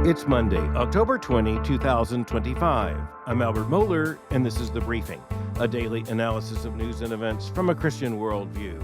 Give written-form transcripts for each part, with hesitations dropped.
It's Monday, October 20, 2025. I'm Albert Mohler, and this is The Briefing, a daily analysis of news and events from a Christian worldview.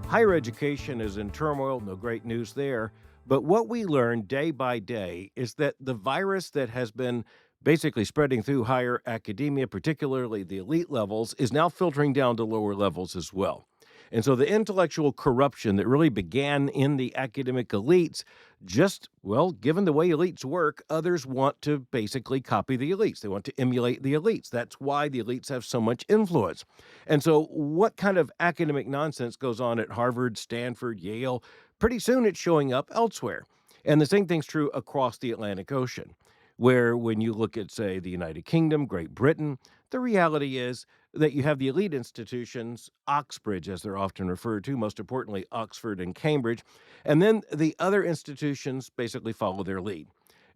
Higher education is in turmoil, no great news there, but what we learn day by day is that the virus that has been basically spreading through higher academia, particularly the elite levels, is now filtering down to lower levels as well. And so the intellectual corruption that really began in the academic elites, given the way elites work, others want to basically copy the elites. They want to emulate the elites. That's why the elites have so much influence. And so what kind of academic nonsense goes on at Harvard, Stanford, Yale? Pretty soon it's showing up elsewhere. And the same thing's true across the Atlantic Ocean, where when you look at, say, the United Kingdom, Great Britain, the reality is that you have the elite institutions, Oxbridge, as they're often referred to, most importantly, Oxford and Cambridge, and then the other institutions basically follow their lead.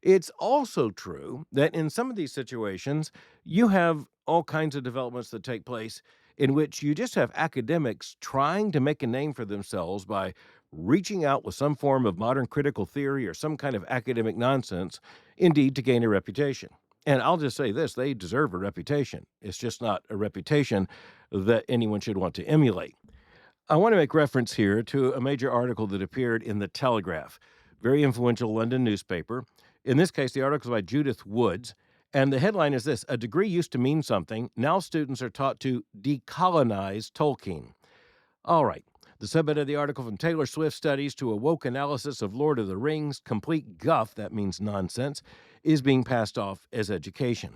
It's also true that in some of these situations, you have all kinds of developments that take place in which you just have academics trying to make a name for themselves by reaching out with some form of modern critical theory or some kind of academic nonsense, indeed to gain a reputation. And I'll just say this, they deserve a reputation. It's just not a reputation that anyone should want to emulate. I want to make reference here to a major article that appeared in The Telegraph, very influential London newspaper. In this case, the article is by Judith Woods, and the headline is this: a degree used to mean something. Now students are taught to decolonize Tolkien. All right. The subhead of the article: from Taylor Swift studies to a woke analysis of Lord of the Rings, complete guff, that means nonsense, is being passed off as education.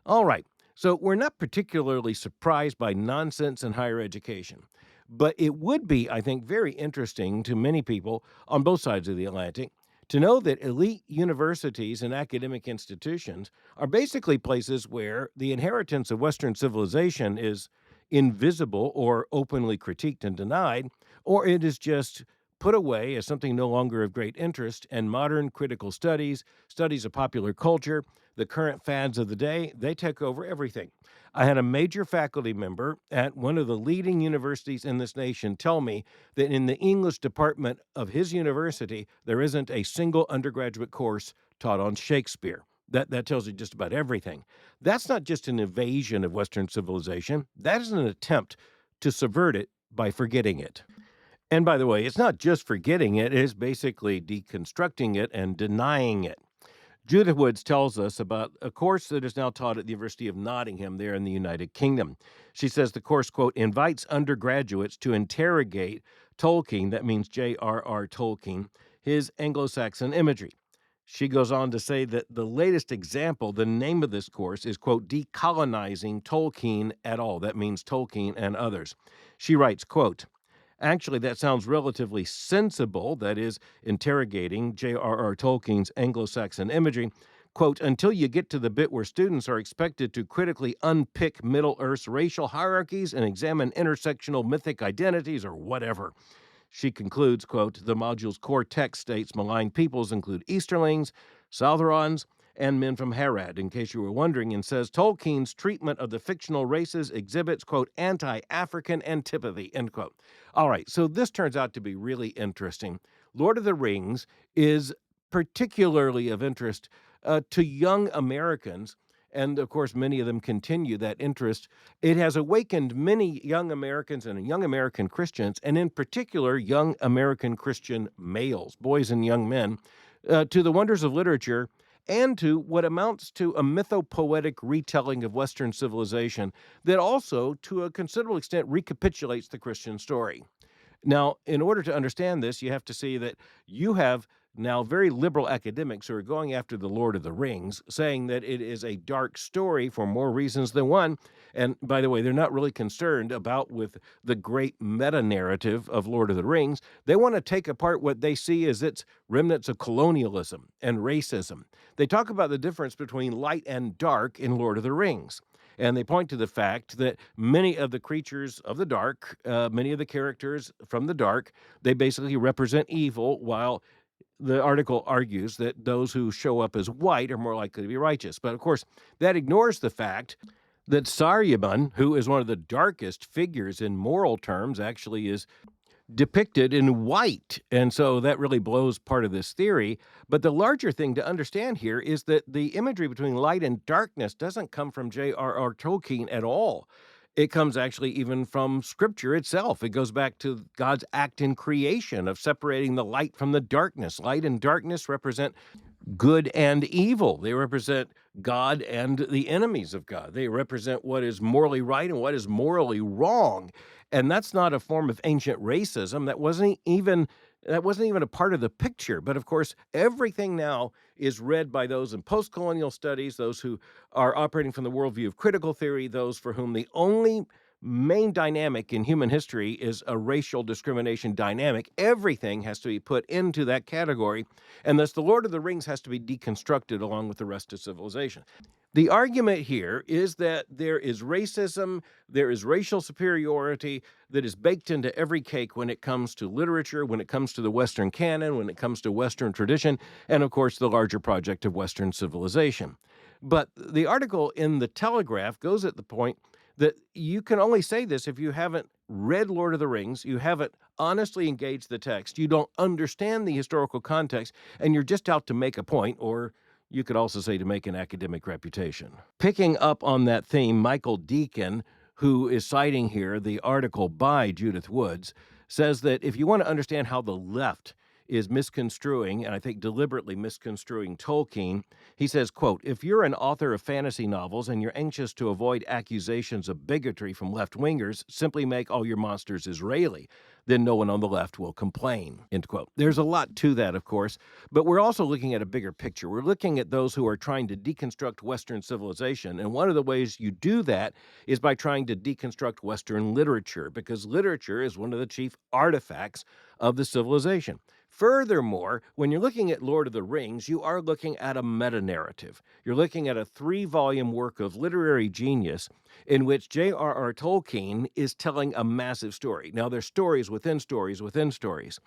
All right, so we're not particularly surprised by nonsense in higher education, but it would be, I think, very interesting to many people on both sides of the Atlantic to know that elite universities and academic institutions are basically places where the inheritance of Western civilization is invisible or openly critiqued and denied, or it is just put away as something no longer of great interest, and modern critical studies of popular culture, the current fads of the day, they take over everything. I had a major faculty member at one of the leading universities in this nation tell me that in the English department of his university, there isn't a single undergraduate course taught on Shakespeare. That tells you just about everything. That's not just an evasion of Western civilization. That is an attempt to subvert it by forgetting it. And by the way, it's not just forgetting it, it is basically deconstructing it and denying it. Judith Woods tells us about a course that is now taught at the University of Nottingham there in the United Kingdom. She says the course, quote, invites undergraduates to interrogate Tolkien, that means J.R.R. Tolkien, his Anglo-Saxon imagery. She goes on to say that the latest example, the name of this course is, quote, Decolonizing Tolkien et al. That means Tolkien and others. She writes, quote, actually, that sounds relatively sensible, that is, interrogating J.R.R. Tolkien's Anglo-Saxon imagery, quote, until you get to the bit where students are expected to critically unpick Middle-earth's racial hierarchies and examine intersectional mythic identities or whatever. She concludes, quote, the module's core text states malign peoples include Easterlings, Southrons, and men from Harad, in case you were wondering, and says Tolkien's treatment of the fictional races exhibits, quote, anti-African antipathy, end quote. All right, so this turns out to be really interesting. Lord of the Rings is particularly of interest to young Americans, and of course, many of them continue that interest. It has awakened many young Americans and young American Christians, and in particular, young American Christian males, boys and young men, to the wonders of literature and to what amounts to a mythopoetic retelling of Western civilization that also, to a considerable extent, recapitulates the Christian story. Now, in order to understand this, you have to see that you have now very liberal academics who are going after the Lord of the Rings, saying that it is a dark story for more reasons than one. And by the way, they're not really concerned about with the great meta-narrative of Lord of the Rings. They want to take apart what they see as its remnants of colonialism and racism. They talk about the difference between light and dark in Lord of the Rings. And they point to the fact that many of the creatures of the dark, many of the characters from the dark, they basically represent evil, while the article argues that those who show up as white are more likely to be righteous. But of course, that ignores the fact that Saruman, who is one of the darkest figures in moral terms, actually is depicted in white. And so that really blows part of this theory. But the larger thing to understand here is that the imagery between light and darkness doesn't come from J.R.R. Tolkien at all. It comes actually even from Scripture itself. It goes back to God's act in creation of separating the light from the darkness. Light and darkness represent good and evil. They represent God and the enemies of God. They represent what is morally right and what is morally wrong. And that's not a form of ancient racism. That wasn't even a part of the picture. But of course, everything now is read by those in post-colonial studies, those who are operating from the worldview of critical theory, those for whom the only main dynamic in human history is a racial discrimination dynamic. Everything has to be put into that category, and thus the Lord of the Rings has to be deconstructed along with the rest of civilization. The argument here is that there is racism, there is racial superiority that is baked into every cake when it comes to literature, when it comes to the Western canon, when it comes to Western tradition, and of course the larger project of Western civilization. But the article in The Telegraph goes at the point that you can only say this if you haven't read Lord of the Rings, you haven't honestly engaged the text, you don't understand the historical context, and you're just out to make a point, or you could also say to make an academic reputation. Picking up on that theme, Michael Deacon, who is citing here the article by Judith Woods, says that if you want to understand how the left is misconstruing, and I think deliberately misconstruing Tolkien, he says, quote, "If you're an author of fantasy novels and you're anxious to avoid accusations of bigotry from left-wingers, simply make all your monsters Israeli. Then no one on the left will complain," end quote. There's a lot to that, of course, but we're also looking at a bigger picture. We're looking at those who are trying to deconstruct Western civilization, and one of the ways you do that is by trying to deconstruct Western literature, because literature is one of the chief artifacts of the civilization. Furthermore, when you're looking at Lord of the Rings, you are looking at a meta-narrative. You're looking at a 3-volume work of literary genius in which J.R.R. Tolkien is telling a massive story. Now, there's stories within stories within stories.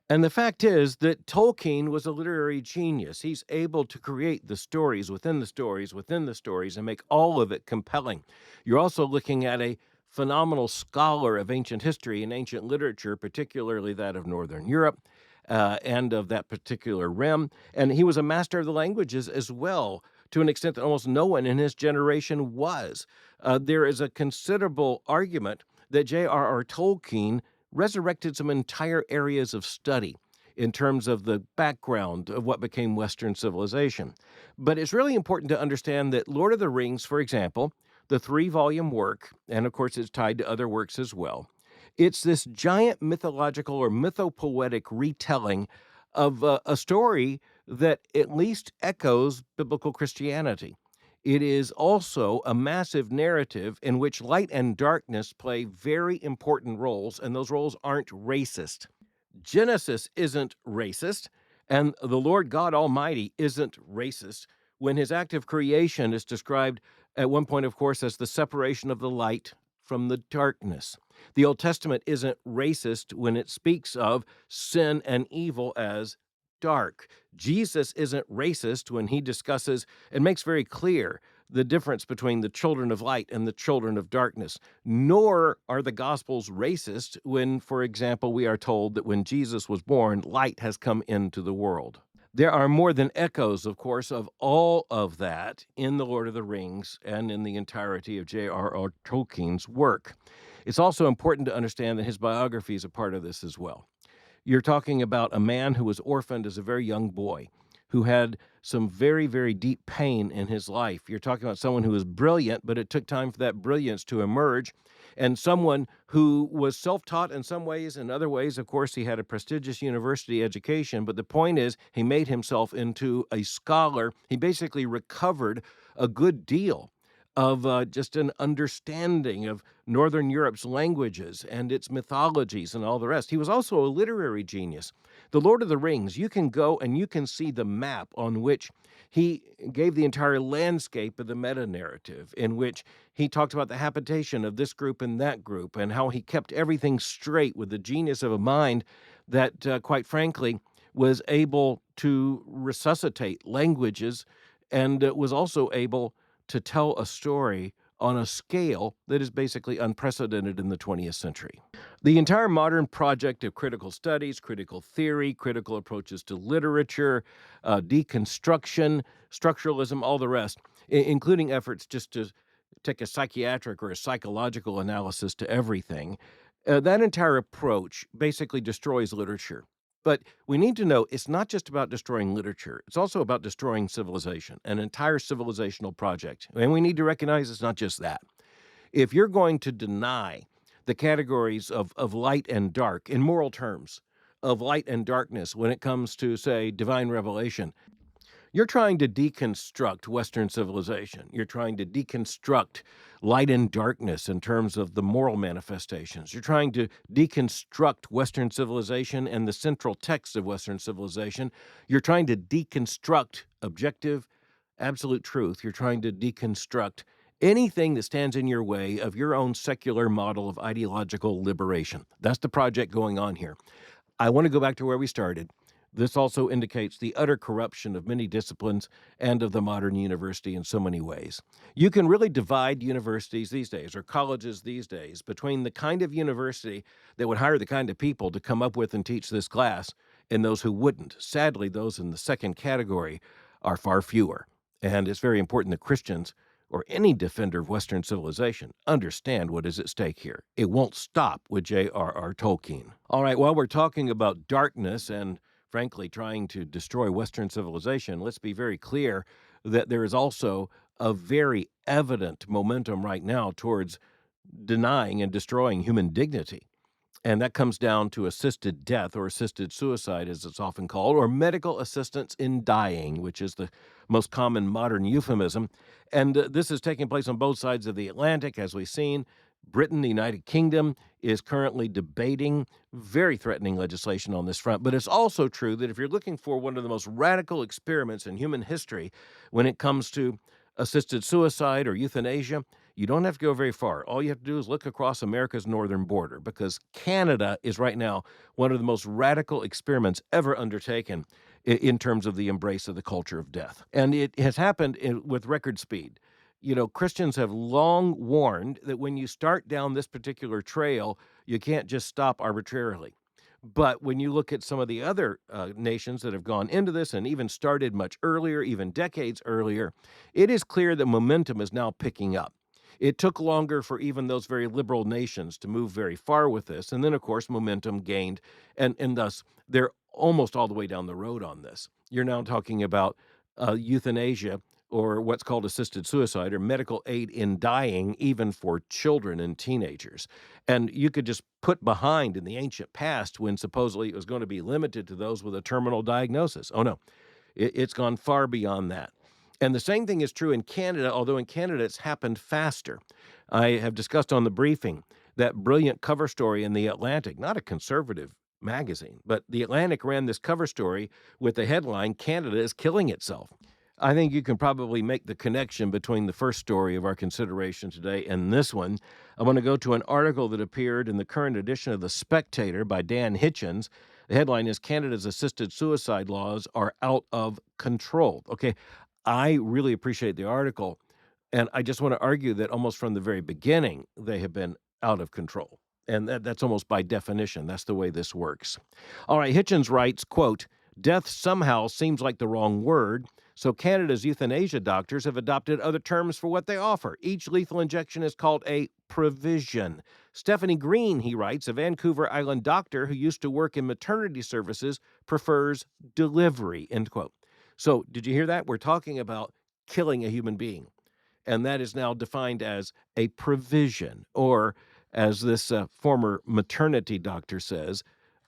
And the fact is that Tolkien was a literary genius. He's able to create the stories within the stories within the stories and make all of it compelling. You're also looking at a phenomenal scholar of ancient history and ancient literature, particularly that of Northern Europe. And of that particular realm. And he was a master of the languages as well, to an extent that almost no one in his generation was. There is a considerable argument that J.R.R. Tolkien resurrected some entire areas of study in terms of the background of what became Western civilization. But it's really important to understand that Lord of the Rings, for example, the 3-volume work, and of course it's tied to other works as well, it's this giant mythological or mythopoetic retelling of a story that at least echoes biblical Christianity. It is also a massive narrative in which light and darkness play very important roles, and those roles aren't racist. Genesis isn't racist, and the Lord God Almighty isn't racist when his act of creation is described at one point, of course, as the separation of the light from the darkness. The Old Testament isn't racist when it speaks of sin and evil as dark. Jesus isn't racist when he discusses and makes very clear the difference between the children of light and the children of darkness. Nor are the Gospels racist when, for example, we are told that when Jesus was born, light has come into the world. There are more than echoes, of course, of all of that in The Lord of the Rings and in the entirety of J.R.R. Tolkien's work. It's also important to understand that his biography is a part of this as well. You're talking about a man who was orphaned as a very young boy, who had some very, very deep pain in his life. You're talking about someone who was brilliant, but it took time for that brilliance to emerge, and someone who was self-taught in some ways. In other ways, of course, he had a prestigious university education, but the point is he made himself into a scholar. He basically recovered a good deal of just an understanding of Northern Europe's languages and its mythologies and all the rest. He was also a literary genius. The Lord of the Rings, you can go and you can see the map on which he gave the entire landscape of the meta-narrative, in which he talked about the habitation of this group and that group, and how he kept everything straight with the genius of a mind that, quite frankly, was able to resuscitate languages and was also able to tell a story on a scale that is basically unprecedented in the 20th century. The entire modern project of critical studies, critical theory, critical approaches to literature, deconstruction, structuralism, all the rest, including efforts just to take a psychiatric or a psychological analysis to everything, that entire approach basically destroys literature. But we need to know it's not just about destroying literature. It's also about destroying civilization, an entire civilizational project. And we need to recognize it's not just that. If you're going to deny the categories of light and dark in moral terms, of light and darkness when it comes to, say, divine revelation, you're trying to deconstruct Western civilization. You're trying to deconstruct light and darkness in terms of the moral manifestations. You're trying to deconstruct Western civilization and the central text of Western civilization. You're trying to deconstruct objective, absolute truth. You're trying to deconstruct anything that stands in your way of your own secular model of ideological liberation. That's the project going on here. I want to go back to where we started. This also indicates the utter corruption of many disciplines and of the modern university in so many ways. You can really divide universities these days, or colleges these days, between the kind of university that would hire the kind of people to come up with and teach this class and those who wouldn't. Sadly, those in the second category are far fewer. And it's very important that Christians or any defender of Western civilization understand what is at stake here. It won't stop with J.R.R. Tolkien. All right, while we're talking about darkness and frankly, trying to destroy Western civilization, let's be very clear that there is also a very evident momentum right now towards denying and destroying human dignity. And that comes down to assisted death or assisted suicide, as it's often called, or medical assistance in dying, which is the most common modern euphemism. And this is taking place on both sides of the Atlantic, as we've seen. Britain, the United Kingdom, is currently debating very threatening legislation on this front. But it's also true that if you're looking for one of the most radical experiments in human history when it comes to assisted suicide or euthanasia, you don't have to go very far. All you have to do is look across America's northern border, because Canada is right now one of the most radical experiments ever undertaken in terms of the embrace of the culture of death. And it has happened with record speed. You know, Christians have long warned that when you start down this particular trail, you can't just stop arbitrarily. But when you look at some of the other nations that have gone into this and even started much earlier, even decades earlier, it is clear that momentum is now picking up. It took longer for even those very liberal nations to move very far with this. And then, of course, momentum gained, and thus they're almost all the way down the road on this. You're now talking about euthanasia, or what's called assisted suicide, or medical aid in dying, even for children and teenagers. And you could just put behind in the ancient past when supposedly it was going to be limited to those with a terminal diagnosis. Oh, no, it's gone far beyond that. And the same thing is true in Canada, although in Canada it's happened faster. I have discussed on the briefing that brilliant cover story in The Atlantic, not a conservative magazine, but The Atlantic ran this cover story with the headline, "Canada is Killing Itself." I think you can probably make the connection between the first story of our consideration today and this one. I want to go to an article that appeared in the current edition of the Spectator by Dan Hitchens. The headline is, "Canada's Assisted Suicide Laws Are Out of Control." Okay, I really appreciate the article, and I just want to argue that almost from the very beginning, they have been out of control. And that's almost by definition. That's the way this works. All right, Hitchens writes, quote, "Death somehow seems like the wrong word, so Canada's euthanasia doctors have adopted other terms for what they offer. Each lethal injection is called a provision. Stephanie Green," he writes, "a Vancouver Island doctor who used to work in maternity services, prefers delivery," end quote. So did you hear that? We're talking about killing a human being. And that is now defined as a provision, or as this former maternity doctor says,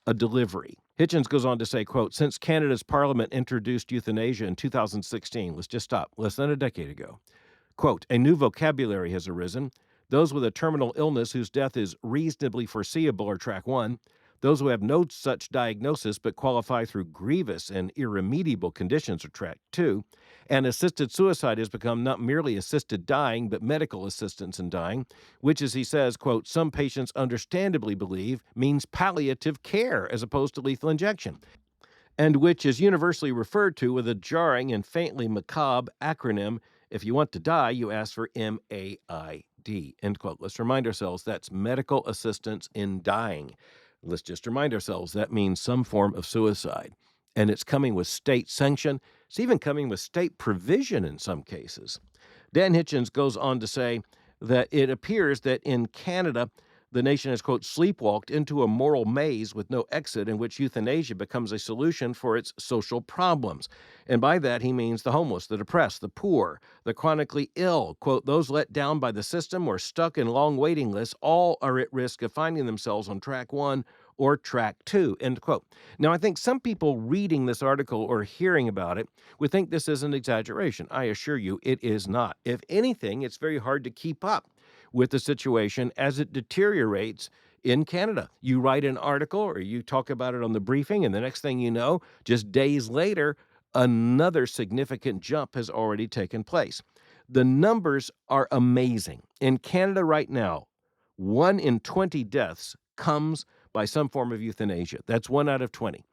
a delivery. Hitchens goes on to say, quote, "Since Canada's parliament introduced euthanasia in 2016, let's just stop, less than a decade ago, quote, a new vocabulary has arisen. Those with a terminal illness whose death is reasonably foreseeable are track one. Those who have no such diagnosis but qualify through grievous and irremediable conditions are track two. And assisted suicide has become not merely assisted dying, but medical assistance in dying, which, as he says, quote, some patients understandably believe means palliative care as opposed to lethal injection, and which is universally referred to with a jarring and faintly macabre acronym, If you want to die, you ask for MAID, end quote. Let's remind ourselves that's medical assistance in dying. Let's just remind ourselves that means some form of suicide. And it's coming with state sanction. It's even coming with state provision in some cases. Dan Hitchens goes on to say that it appears that in Canada, the nation has, quote, sleepwalked into a moral maze with no exit in which euthanasia becomes a solution for its social problems. And by that, he means the homeless, the depressed, the poor, the chronically ill, quote, those let down by the system or stuck in long waiting lists, all are at risk of finding themselves on track one or track two, end quote. Now, I think some people reading this article or hearing about it would think this is an exaggeration. I assure you it is not. If anything, it's very hard to keep up with the situation as it deteriorates in Canada. You write an article or you talk about it on the briefing, and the next thing you know, just days later, another significant jump has already taken place. The numbers are amazing. In Canada right now, 1 in 20 deaths comes by some form of euthanasia. That's 1 out of 20.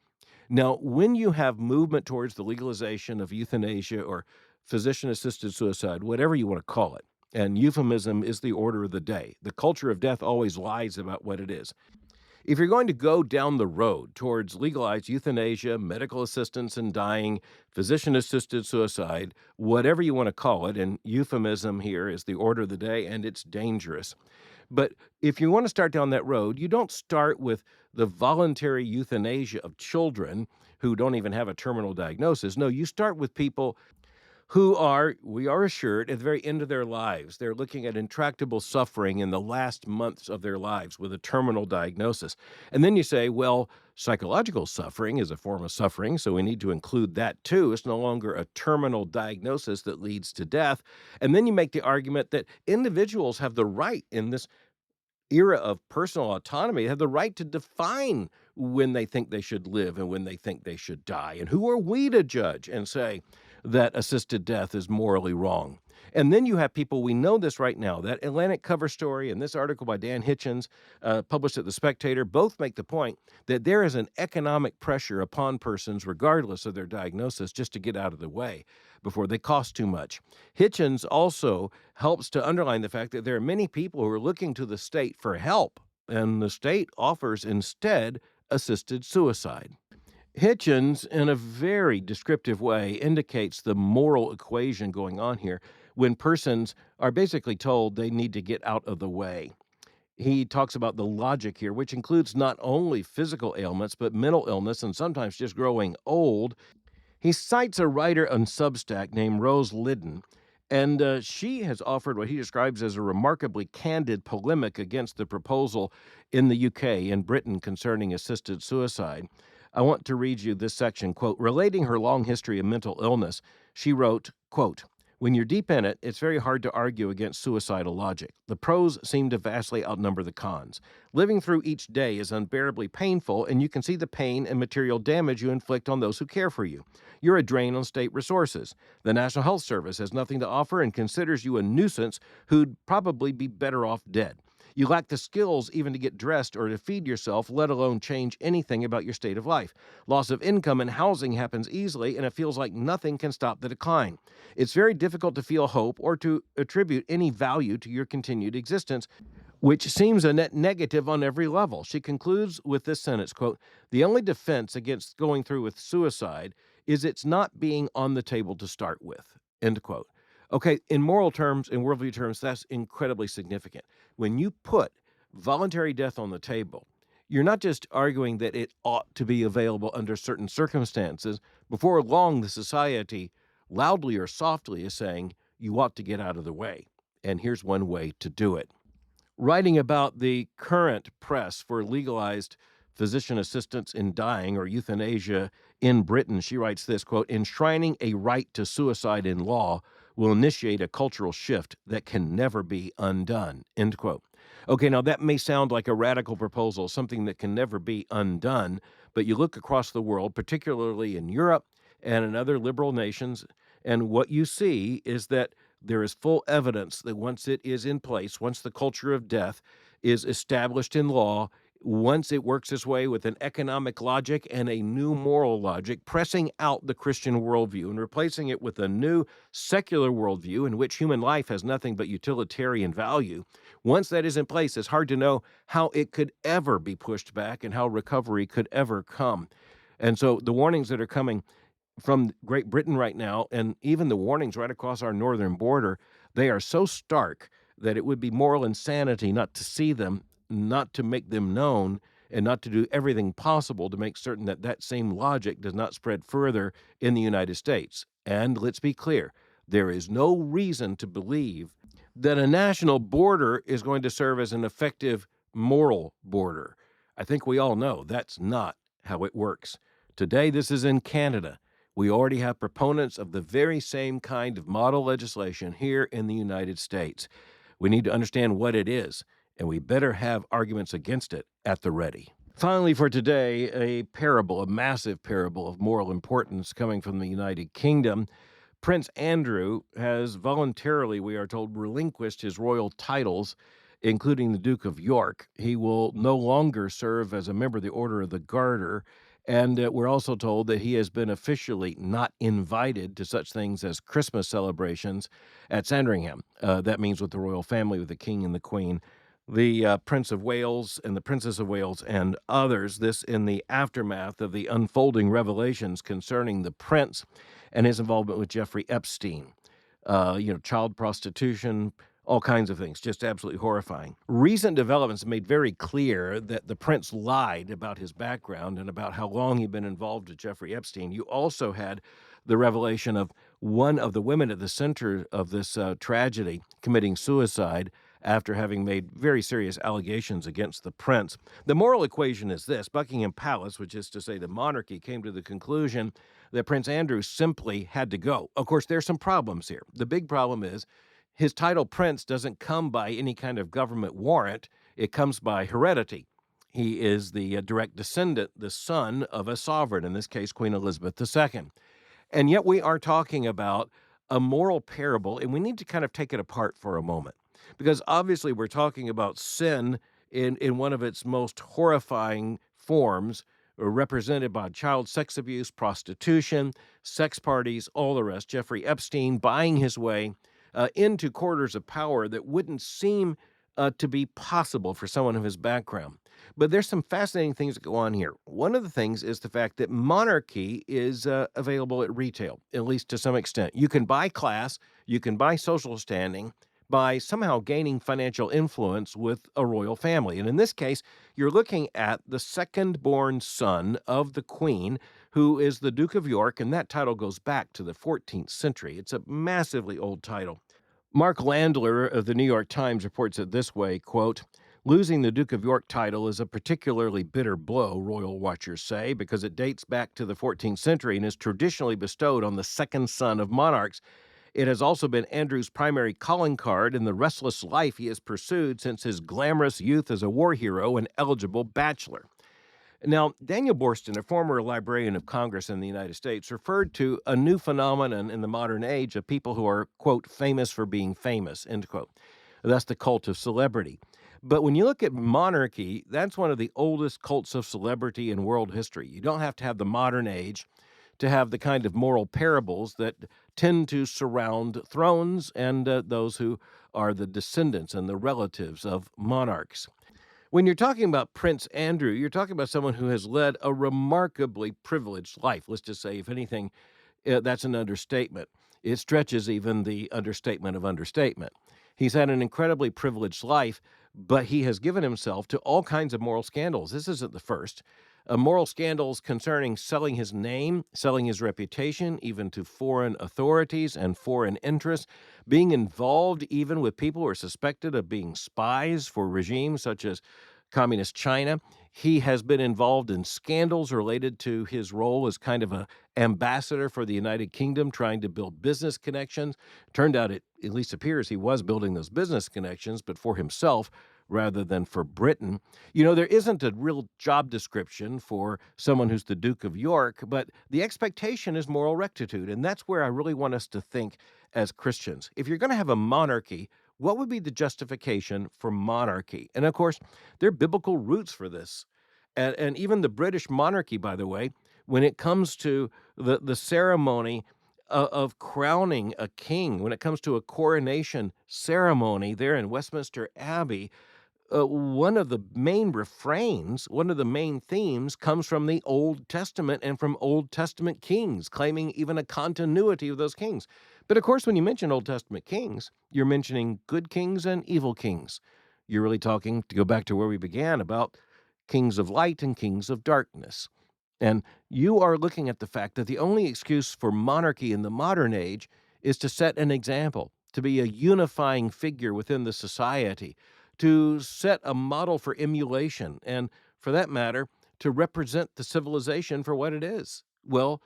Now, when you have movement towards the legalization of euthanasia or physician-assisted suicide, whatever you want to call it, and euphemism is the order of the day. The culture of death always lies about what it is. If you're going to go down the road towards legalized euthanasia, medical assistance in dying, physician-assisted suicide, whatever you want to call it, and euphemism here is the order of the day, and it's dangerous. But if you want to start down that road, you don't start with the voluntary euthanasia of children who don't even have a terminal diagnosis. No, you start with people who are, we are assured, at the very end of their lives. They're looking at intractable suffering in the last months of their lives with a terminal diagnosis. And then you say, well, psychological suffering is a form of suffering, so we need to include that too. It's no longer a terminal diagnosis that leads to death. And then you make the argument that individuals have the right in this era of personal autonomy have the right to define when they think they should live and when they think they should die. And who are we to judge and say that assisted death is morally wrong? And then you have people, we know this right now, that Atlantic cover story and this article by Dan Hitchens, published at the Spectator, both make the point that there is an economic pressure upon persons, regardless of their diagnosis, just to get out of the way before they cost too much. Hitchens also helps to underline the fact that there are many people who are looking to the state for help, and the state offers instead assisted suicide. Hitchens, in a very descriptive way, indicates the moral equation going on here when persons are basically told they need to get out of the way. He talks about the logic here, which includes not only physical ailments, but mental illness and sometimes just growing old. He cites a writer on Substack named Rose Liddon, and she has offered what he describes as a remarkably candid polemic against the proposal in the UK and Britain concerning assisted suicide. I want to read you this section, quote, relating her long history of mental illness, she wrote, quote, when you're deep in it, it's very hard to argue against suicidal logic. The pros seem to vastly outnumber the cons. Living through each day is unbearably painful, and you can see the pain and material damage you inflict on those who care for you. You're a drain on state resources. The National Health Service has nothing to offer and considers you a nuisance who'd probably be better off dead. You lack the skills even to get dressed or to feed yourself, let alone change anything about your state of life. Loss of income and housing happens easily, and it feels like nothing can stop the decline. It's very difficult to feel hope or to attribute any value to your continued existence, which seems a net negative on every level. She concludes with this sentence, quote, the only defense against going through with suicide is it's not being on the table to start with, end quote. Okay, in moral terms, in worldview terms, that's incredibly significant. When you put voluntary death on the table, you're not just arguing that it ought to be available under certain circumstances. Before long, the society, loudly or softly, is saying you ought to get out of the way. And here's one way to do it. Writing about the current press for legalized physician assistance in dying or euthanasia in Britain, she writes this, quote, enshrining a right to suicide in law will initiate a cultural shift that can never be undone, end quote. Okay, now that may sound like a radical proposal, something that can never be undone, but you look across the world, particularly in Europe and in other liberal nations, and what you see is that there is full evidence that once it is in place, once the culture of death is established in law, once it works its way with an economic logic and a new moral logic, pressing out the Christian worldview and replacing it with a new secular worldview in which human life has nothing but utilitarian value, once that is in place, it's hard to know how it could ever be pushed back and how recovery could ever come. And so the warnings that are coming from Great Britain right now, and even the warnings right across our northern border, they are so stark that it would be moral insanity not to see them, not to make them known, and not to do everything possible to make certain that that same logic does not spread further in the United States. And let's be clear, there is no reason to believe that a national border is going to serve as an effective moral border. I think we all know that's not how it works. Today, this is in Canada. We already have proponents of the very same kind of model legislation here in the United States. We need to understand what it is, and we better have arguments against it at the ready. Finally, for today, a parable, a massive parable of moral importance coming from the United Kingdom. Prince Andrew has voluntarily, we are told, relinquished his royal titles, including the Duke of York. He will no longer serve as a member of the Order of the Garter. And we're also told that he has been officially not invited to such things as Christmas celebrations at Sandringham. That means with the royal family, with the King and the Queen, the Prince of Wales and the Princess of Wales and others. This in the aftermath of the unfolding revelations concerning the prince and his involvement with Jeffrey Epstein. Child prostitution, all kinds of things, just absolutely horrifying. Recent developments made very clear that the prince lied about his background and about how long he'd been involved with Jeffrey Epstein. You also had the revelation of one of the women at the center of this tragedy committing suicide after having made very serious allegations against the prince. The moral equation is this: Buckingham Palace, which is to say the monarchy, came to the conclusion that Prince Andrew simply had to go. Of course, there's some problems here. The big problem is his title prince doesn't come by any kind of government warrant. It comes by heredity. He is the direct descendant, the son of a sovereign, in this case, Queen Elizabeth II. And yet we are talking about a moral parable, and we need to kind of take it apart for a moment. Because obviously we're talking about sin in one of its most horrifying forms, represented by child sex abuse, prostitution, sex parties, all the rest. Jeffrey Epstein buying his way into corridors of power that wouldn't seem to be possible for someone of his background. But there's some fascinating things that go on here. One of the things is the fact that monarchy is available at retail, at least to some extent. You can buy class, you can buy social standing by somehow gaining financial influence with a royal family. And in this case, you're looking at the second-born son of the Queen, who is the Duke of York, and that title goes back to the 14th century. It's a massively old title. Mark Landler of the New York Times reports it this way, quote, "Losing the Duke of York title is a particularly bitter blow, royal watchers say, because it dates back to the 14th century and is traditionally bestowed on the second son of monarchs. It has also been Andrew's primary calling card in the restless life he has pursued since his glamorous youth as a war hero and eligible bachelor." Now, Daniel Boorstin, a former librarian of Congress in the United States, referred to a new phenomenon in the modern age of people who are, quote, famous for being famous, end quote. That's the cult of celebrity. But when you look at monarchy, that's one of the oldest cults of celebrity in world history. You don't have to have the modern age to have the kind of moral parables that tend to surround thrones and those who are the descendants and the relatives of monarchs. When you're talking about Prince Andrew, you're talking about someone who has led a remarkably privileged life. Let's just say, if anything, that's an understatement. It stretches even the understatement of understatement. He's had an incredibly privileged life, but he has given himself to all kinds of moral scandals. This isn't the first. Moral scandals concerning selling his name, selling his reputation, even to foreign authorities and foreign interests, being involved even with people who are suspected of being spies for regimes such as Communist China. He has been involved in scandals related to his role as kind of an ambassador for the United Kingdom, trying to build business connections. Turned out, it at least appears he was building those business connections, but for himself rather than for Britain. There isn't a real job description for someone who's the Duke of York, but the expectation is moral rectitude, and that's where I really want us to think as Christians. If you're going to have a monarchy, what would be the justification for monarchy? And of course, there are biblical roots for this. And even the British monarchy, by the way, when it comes to the ceremony of crowning a king, when it comes to a coronation ceremony there in Westminster Abbey, one of the main refrains, one of the main themes comes from the Old Testament and from Old Testament kings, claiming even a continuity of those kings. But of course, when you mention Old Testament kings, you're mentioning good kings and evil kings. You're really talking, to go back to where we began, about kings of light and kings of darkness. And you are looking at the fact that the only excuse for monarchy in the modern age is to set an example, to be a unifying figure within the society, to set a model for emulation, and for that matter, to represent the civilization for what it is. Well,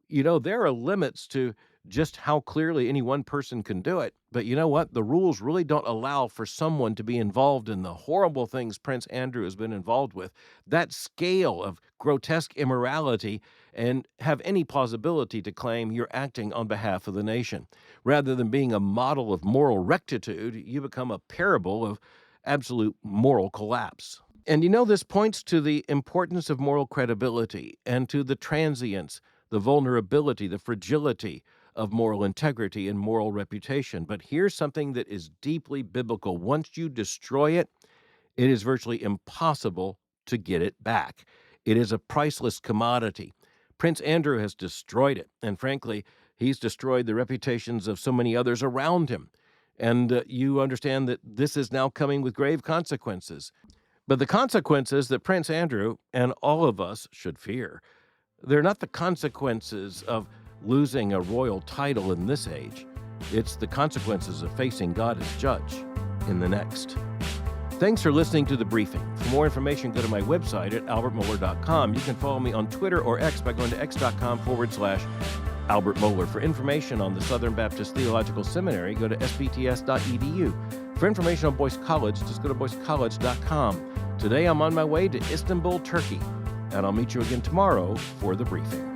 there are limits to just how clearly any one person can do it. But you know what? The rules really don't allow for someone to be involved in the horrible things Prince Andrew has been involved with, that scale of grotesque immorality, and have any plausibility to claim you're acting on behalf of the nation. Rather than being a model of moral rectitude, you become a parable of absolute moral collapse. And this points to the importance of moral credibility and to the transience, the vulnerability, the fragility of moral integrity and moral reputation. But here's something that is deeply biblical. Once you destroy it, it is virtually impossible to get it back. It is a priceless commodity. Prince Andrew has destroyed it, and frankly, he's destroyed the reputations of so many others around him. And you understand that this is now coming with grave consequences. But the consequences that Prince Andrew and all of us should fear, they're not the consequences of losing a royal title in this age. It's the consequences of facing God as judge in the next. Thanks for listening to The Briefing. For more information, go to my website at albertmohler.com. You can follow me on Twitter or X by going to x.com/Albert Mohler. For information on the Southern Baptist Theological Seminary, go to sbts.edu. For information on Boyce College, just go to boycecollege.com. Today I'm on my way to Istanbul, Turkey, and I'll meet you again tomorrow for The Briefing.